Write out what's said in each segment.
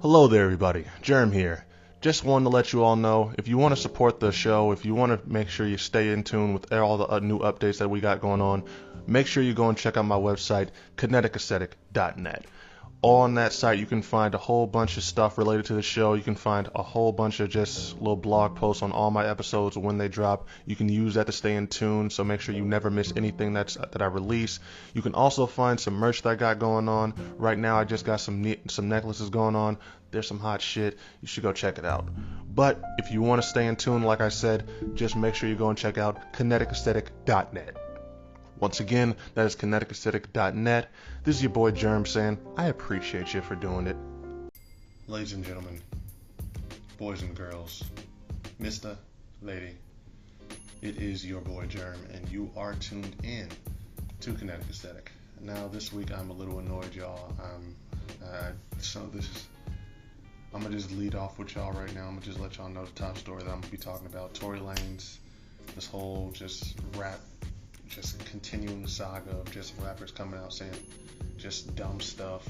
Hello there, everybody. Germ here. Just wanted to let you all know, if you want to support the show, if you want to make sure you stay in tune with all the new updates that we got going on, make sure you go and check out my website, kineticaesthetic.net. On that site, you can find a whole bunch of stuff related to the show. You can find a whole bunch of just little blog posts on all my episodes when they drop. You can use that to stay in tune, so make sure you never miss anything that I release. You can also find some merch that I got going on. Right now, I just got some necklaces going on. There's some hot shit. You should go check it out. But if you want to stay in tune, like I said, just make sure you go and check out kineticaesthetic.net. Once again, that is kineticaesthetic.net. This is your boy Germ saying, I appreciate you for doing it. Ladies and gentlemen, boys and girls, Mr. Lady, it is your boy Germ, and you are tuned in to Kinetic Aesthetic. Now, this week I'm a little annoyed, y'all. I'm going to just lead off with y'all right now. I'm going to just let y'all know the top story that I'm going to be talking about. Tory Lanez, this whole just rap, just continuing the saga of just rappers coming out saying just dumb stuff,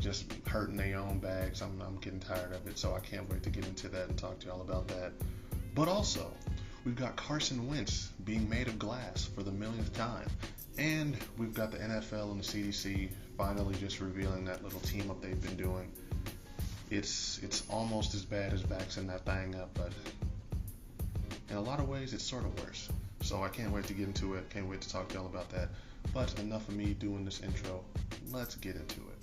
just hurting their own bags. I'm getting tired of it, so I can't wait to get into that and talk to y'all about that. But also, we've got Carson Wentz being made of glass for the millionth time. And we've got the NFL and the CDC finally just revealing that little team up they've been doing. It's almost as bad as vaxxing that thing up, but in a lot of ways it's sort of worse. So I can't wait to get into it. Can't wait to talk to y'all about that. But enough of me doing this intro. Let's get into it.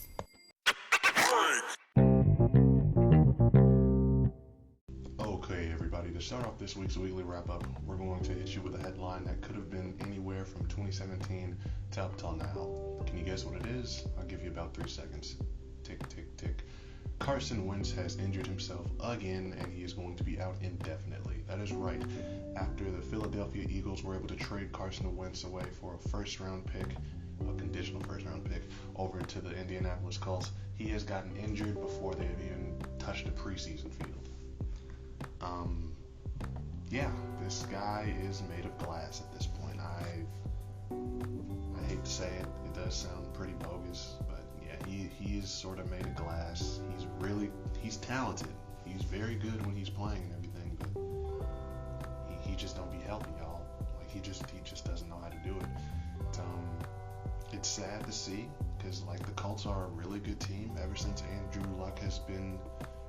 Okay, everybody. To start off this week's weekly wrap-up, we're going to hit you with a headline that could have been anywhere from 2017 to up till now. Can you guess what it is? I'll give you about 3 seconds. Tick, tick, tick. Carson Wentz has injured himself again, and he is going to be out indefinitely. That is right. After the Philadelphia Eagles were able to trade Carson Wentz away for a first-round pick, a conditional first-round pick, over to the Indianapolis Colts, he has gotten injured before they have even touched a preseason field. This guy is made of glass at this point. I hate to say it. It does sound pretty bogus, but yeah, he is sort of made of glass. He's talented. He's very good when he's playing and everything, but he just don't be healthy, y'all. Like he just doesn't know how to do it. It's sad to see because like the Colts are a really good team. Ever since Andrew Luck has been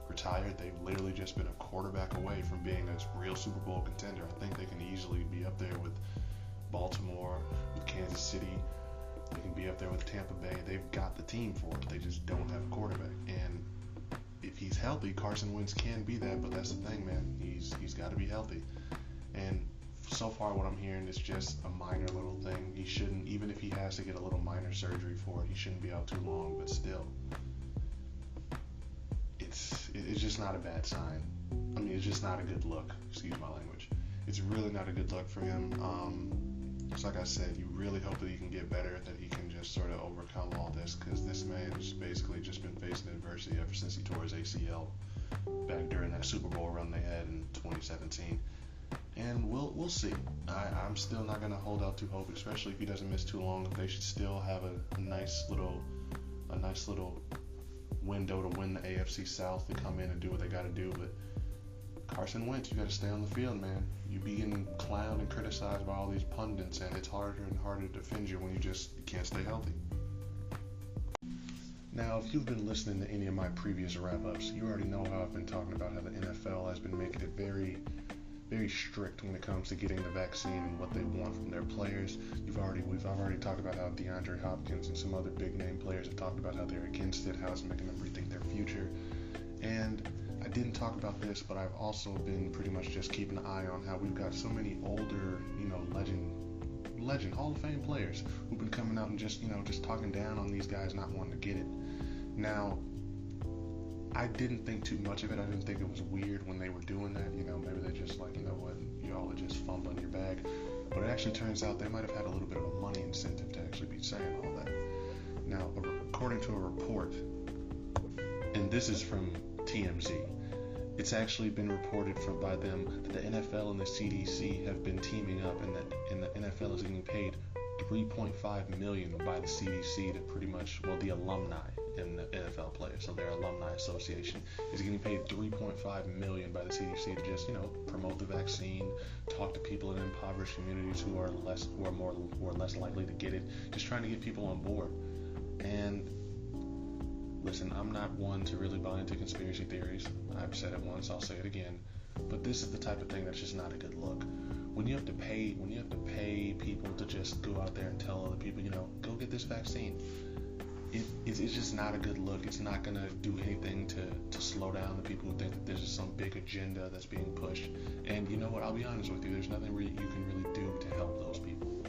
retired, they've literally just been a quarterback away from being a real Super Bowl contender. I think they can easily be up there with Baltimore, with Kansas City. They can be up there with Tampa Bay. They've got the team for it. They just don't have a quarterback. And if he's healthy, Carson Wentz can be that. But that's the thing, man. He's got to be healthy. And so far, what I'm hearing is just a minor little thing. He shouldn't, even if he has to get a little minor surgery for it, he shouldn't be out too long. But still, it's just not a bad sign. I mean, it's just not a good look. Excuse my language. It's really not a good look for him. It's like I said, you really hope that he can get better, that he can just sort of overcome all this, because this man has basically just been facing adversity ever since he tore his ACL back during that Super Bowl run they had in 2017. And we'll see. I'm still not going to hold out too hope, especially if he doesn't miss too long. They should still have a nice little window to win the AFC South, to come in and do what they got to do. But Carson Wentz, you got to stay on the field, man. You be getting clowned and criticized by all these pundits, and it's harder and harder to defend you when you can't stay healthy. Now, if you've been listening to any of my previous wrap-ups, you already know how I've been talking about how the NFL has been making it very, very strict when it comes to getting the vaccine and what they want from their players. I've already talked about how DeAndre Hopkins and some other big-name players have talked about how they're against it, how it's making them rethink their future. And I didn't talk about this, but I've also been pretty much just keeping an eye on how we've got so many older, legend Hall of Fame players who've been coming out and just talking down on these guys not wanting to get it. Now, I didn't think too much of it. I didn't think it was weird when they were doing that. Maybe they're just like, what, y'all are just fumbling your bag. But it actually turns out they might have had a little bit of a money incentive to actually be saying all that. Now, according to a report, and this is from TMZ, it's actually been reported by them that the NFL and the CDC have been teaming up, and the NFL is getting paid $3.5 million by the CDC to pretty much, the alumni in the NFL players, so their alumni association is getting paid $3.5 million by the CDC to just, promote the vaccine, talk to people in impoverished communities who are less likely to get it, just trying to get people on board. And listen, I'm not one to really buy into conspiracy theories. I've said it once, I'll say it again. But this is the type of thing that's just not a good look. When you have to pay people to just go out there and tell other people, go get this vaccine, it's just not a good look. It's not going to do anything to slow down the people who think that there's some big agenda that's being pushed. And you know what? I'll be honest with you. There's nothing you can really do to help those people.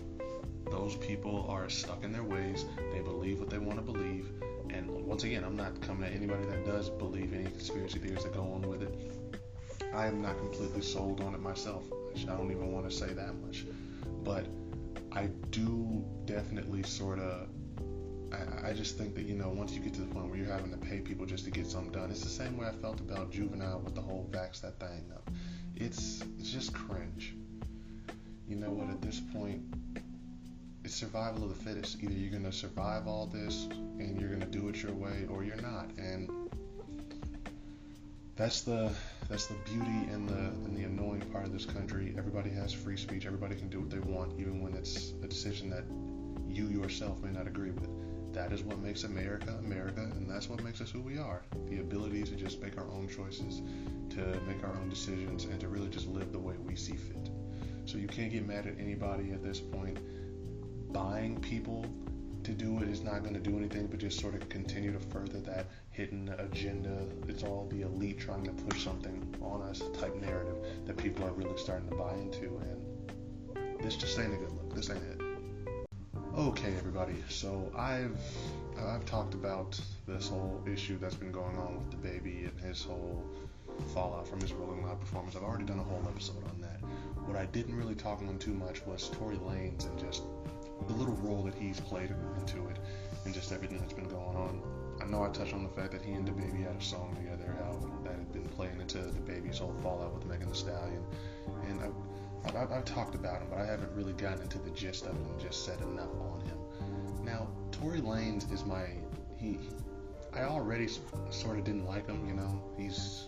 Those people are stuck in their ways. They believe what they want to believe. And once again, I'm not coming at anybody that does believe any conspiracy theories that go on with it. I am not completely sold on it myself. I don't even want to say that much. But I do definitely I just think that, once you get to the point where you're having to pay people just to get something done, it's the same way I felt about Juvenile with the whole vax that thing up. It's just cringe. You know what, at this point, it's survival of the fittest. Either you're going to survive all this and you're going to do it your way, or you're not. And that's the beauty and the annoying part of this country. Everybody has free speech. Everybody can do what they want, even when it's a decision that you yourself may not agree with. That is what makes America, America, and that's what makes us who we are. The ability to just make our own choices, to make our own decisions, and to really just live the way we see fit. So you can't get mad at anybody at this point. Buying people to do it is not going to do anything but just sort of continue to further that hidden agenda. It's all the elite trying to push something on us type narrative that people are really starting to buy into, and this just ain't a good look. This ain't it. Okay, everybody, so I've talked about this whole issue that's been going on with the baby and his whole fallout from his Rolling Loud performance. I've already done a whole episode on that. What I didn't really talk on too much was Tory Lanez and just the little role that he's played into it and just everything that's been going on. I know I touched on the fact that he and the baby had a song together, how that had been playing into the baby's whole fallout with Megan Thee Stallion, and I've talked about him, but I haven't really gotten into the gist of it and just said enough on him. Now, Tory Lanez is I already sort of didn't like him, he's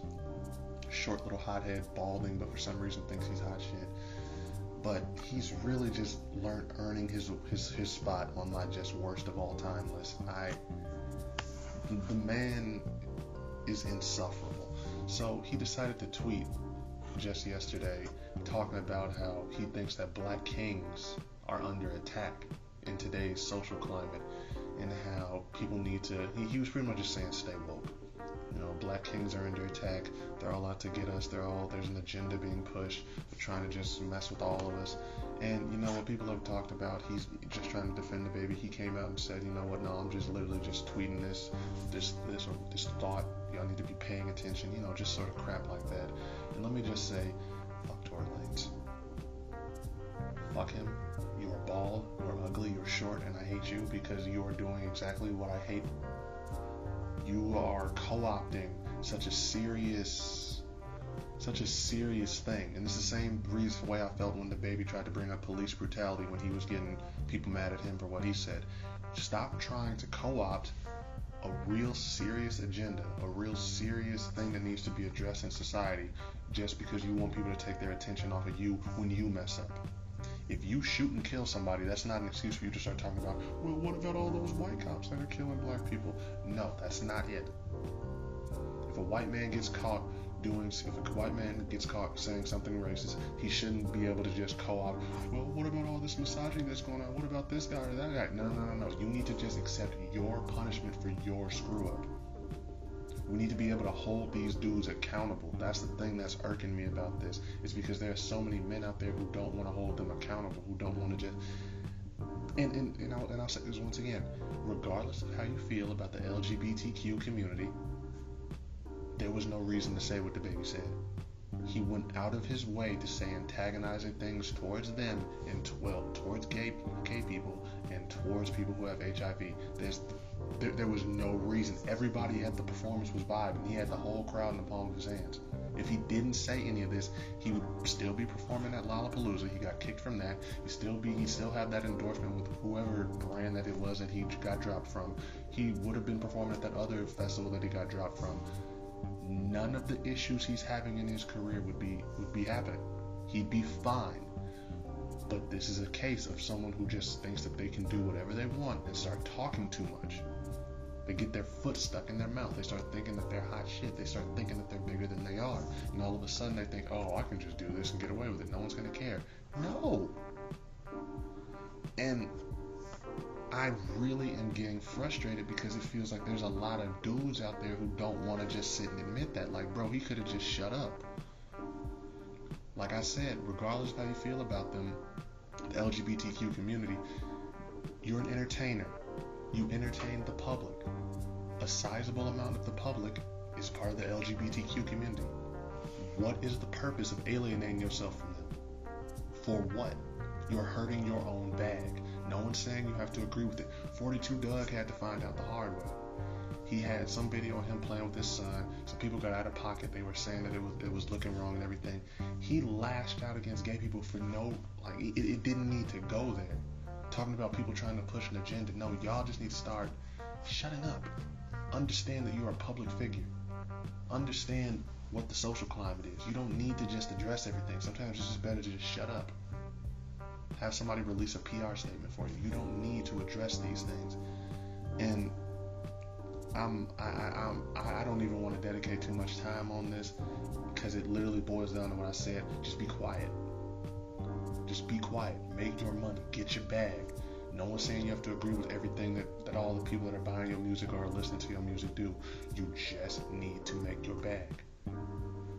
short little hothead, balding, but for some reason thinks he's hot shit. But he's really just earning his spot on my just worst of all time list. The man is insufferable. So he decided to tweet just yesterday talking about how he thinks that black kings are under attack in today's social climate, and how people need to, he was pretty much just saying stay woke. Black kings are under attack. They're all out to get us. There's an agenda being pushed. They're trying to just mess with all of us. And what people have talked about, he's just trying to defend the baby. He came out and said, no, I'm just literally just tweeting this thought. Y'all need to be paying attention. Just sort of crap like that. And let me just say, fuck Tory Lanez. Fuck him. You are bald, you are ugly, you're short, and I hate you because you are doing exactly what I hate. You are co-opting such a serious thing. And it's the same way I felt when the baby tried to bring up police brutality when he was getting people mad at him for what he said. Stop trying to co-opt a real serious agenda, a real serious thing that needs to be addressed in society just because you want people to take their attention off of you when you mess up. If you shoot and kill somebody, that's not an excuse for you to start talking about, well, what about all those white cops that are killing black people? No, that's not it. If a white man gets caught saying something racist, he shouldn't be able to just co-opt, well, what about all this misogyny that's going on? What about this guy or that guy? No. You need to just accept your punishment for your screw up. We need to be able to hold these dudes accountable. That's the thing that's irking me about this. It's because there are so many men out there who don't want to hold them accountable, who don't want to just... And I'll say this once again. Regardless of how you feel about the LGBTQ community, there was no reason to say what the baby said. He went out of his way to say antagonizing things towards them and towards gay people and towards people who have HIV. There was no reason. Everybody at the performance was vibing. He had the whole crowd in the palm of his hands. If he didn't say any of this, he would still be performing at Lollapalooza. He got kicked from that. He'd still have that endorsement with whoever brand that it was that he got dropped from. He would have been performing at that other festival that he got dropped from. None of the issues he's having in his career would be happening. He'd be fine. But this is a case of someone who just thinks that they can do whatever they want and start talking too much. They get their foot stuck in their mouth. They start thinking that they're hot shit. They start thinking that they're bigger than they are. And all of a sudden they think, oh, I can just do this and get away with it. No one's going to care. No. And I really am getting frustrated because it feels like there's a lot of dudes out there who don't want to just sit and admit that. Like, bro, he could have just shut up. Like I said, regardless of how you feel about them, the LGBTQ community, you're an entertainer. You entertain the public. A sizable amount of the public is part of the LGBTQ community. What is the purpose of alienating yourself from them? For what? You're hurting your own bag. No one's saying you have to agree with it. 42 Doug had to find out the hard way. He had some video of him playing with his son. Some people got out of pocket. They were saying that it was looking wrong and everything. He lashed out against gay people for it didn't need to go there. Talking about people trying to push an agenda. No, y'all just need to start shutting up. Understand that you're a public figure. Understand what the social climate is. You don't need to just address everything. Sometimes it's just better to just shut up. Have somebody release a PR statement for you. You don't need to address these things. And I don't even want to dedicate too much time on this because it literally boils down to what I said. Just be quiet. Just be quiet. Make your money. Get your bag. No one's saying you have to agree with everything that all the people that are buying your music or are listening to your music do. You just need to make your bag.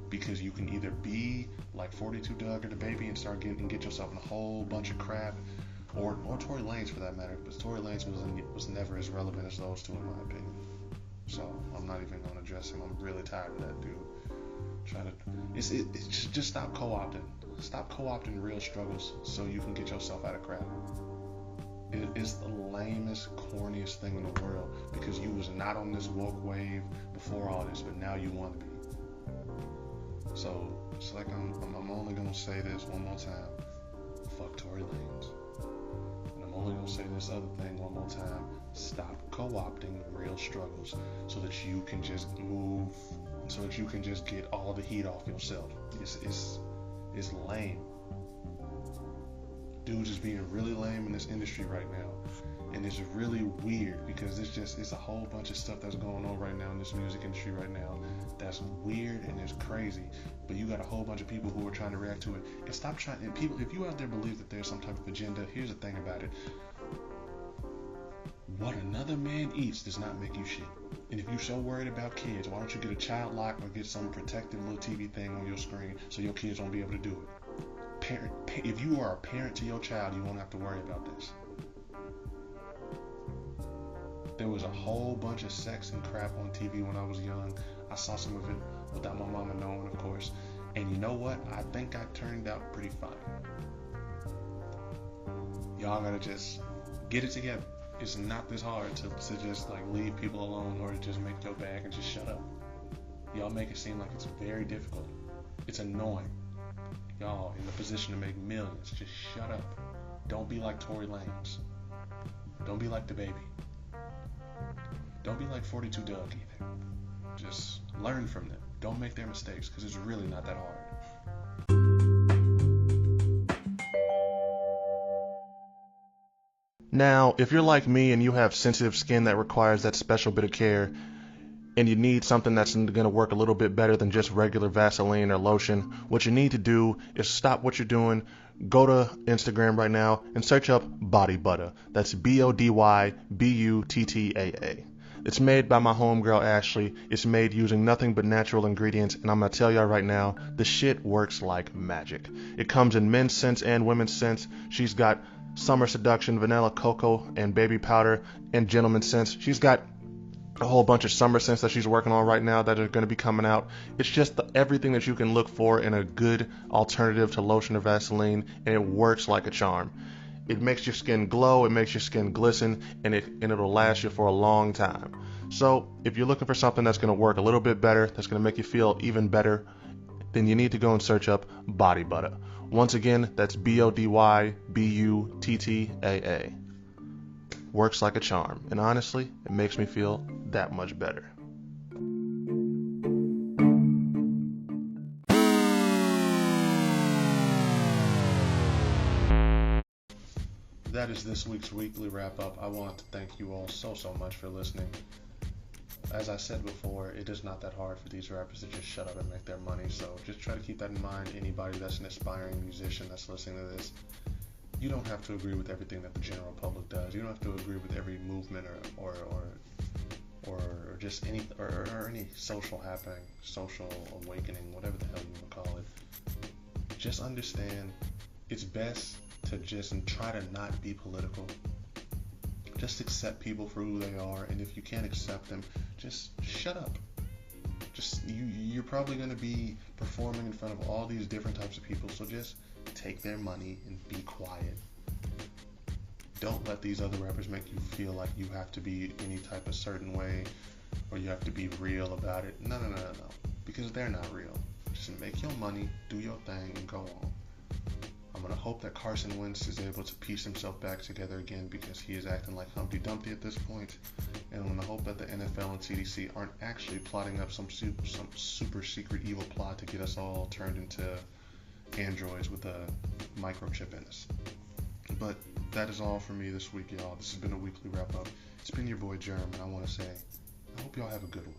Because you can either be like 42 Doug or the Baby and get yourself in a whole bunch of crap, or Tory Lanez for that matter. But Tory Lanez was never as relevant as those two in my opinion. So I'm not even going to address him. I'm really tired of that dude. Just stop co-opting. Stop co-opting real struggles so you can get yourself out of crap. It is the lamest, corniest thing in the world because you was not on this woke wave before all this, but now you want to be. So it's like I'm only going to say this one more time. Fuck Tory Lanez. And I'm only going to say this other thing one more time. Stop co-opting real struggles so that you can just move, so that you can just get all the heat off yourself. It's lame. Dudes is being really lame in this industry right now. And it's really weird because it's a whole bunch of stuff that's going on right now in this music industry right now that's weird and it's crazy. But you got a whole bunch of people who are trying to react to it. And stop trying. And people, if you out there believe that there's some type of agenda, here's the thing about it. What another man eats does not make you shit. And if you're so worried about kids, why don't you get a child lock or get some protective little TV thing on your screen so your kids won't be able to do it. If you are a parent to your child, you won't have to worry about this. There was a whole bunch of sex and crap on TV when I was young. I saw some of it without my mama knowing, of course. And you know what? I think I turned out pretty fine. Y'all gotta just get it together. It's not this hard to just like leave people alone or to just make your bag and just shut up. Y'all make it seem like it's very difficult. It's annoying. Y'all in the position to make millions, just shut up. Don't be like Tory Lanez. Don't be like the Baby. Don't be like 42 Doug either. Just learn from them. Don't make their mistakes because it's really not that hard. Now, if you're like me and you have sensitive skin that requires that special bit of care, and you need something that's going to work a little bit better than just regular Vaseline or lotion, what you need to do is stop what you're doing, go to Instagram right now, and search up Body Butter. That's BODYBUTTAA. It's made by my homegirl Ashley. It's made using nothing but natural ingredients, and I'm going to tell y'all right now, the shit works like magic. It comes in men's scents and women's scents. She's got Summer Seduction, Vanilla Cocoa, and Baby Powder, and Gentleman Scents. She's got a whole bunch of summer scents that she's working on right now that are going to be coming out. It's just everything that you can look for in a good alternative to lotion or Vaseline, and it works like a charm. It makes your skin glow, it makes your skin glisten, and it'll last you for a long time. So if you're looking for something that's going to work a little bit better, that's going to make you feel even better, then you need to go and search up Body Butter. Once again, that's BODYBUTTAA. Works like a charm, and honestly, it makes me feel that much better. That is this week's weekly wrap-up. I want to thank you all so much for listening. As I said before, it is not that hard for these rappers to just shut up and make their money, so just try to keep that in mind. Anybody that's an aspiring musician that's listening to this, you don't have to agree with everything that the general public does. You don't have to agree with every movement or just any social happening, social awakening, whatever the hell you want to call it. Just understand it's best to just try to not be political. Just accept people for who they are, and if you can't accept them, just shut up. You're probably going to be performing in front of all these different types of people, so just take their money and be quiet. Don't let these other rappers make you feel like you have to be any type of certain way, or you have to be real about it. No, because they're not real. Just make your money, do your thing, and go on. I'm going to hope that Carson Wentz is able to piece himself back together again, because he is acting like Humpty Dumpty at this point. And I'm going to hope that the NFL and CDC aren't actually plotting up some super secret evil plot to get us all turned into androids with a microchip in us. But that is all for me this week, y'all. This has been a weekly wrap-up. It's been your boy Germ, and I want to say, I hope y'all have a good one.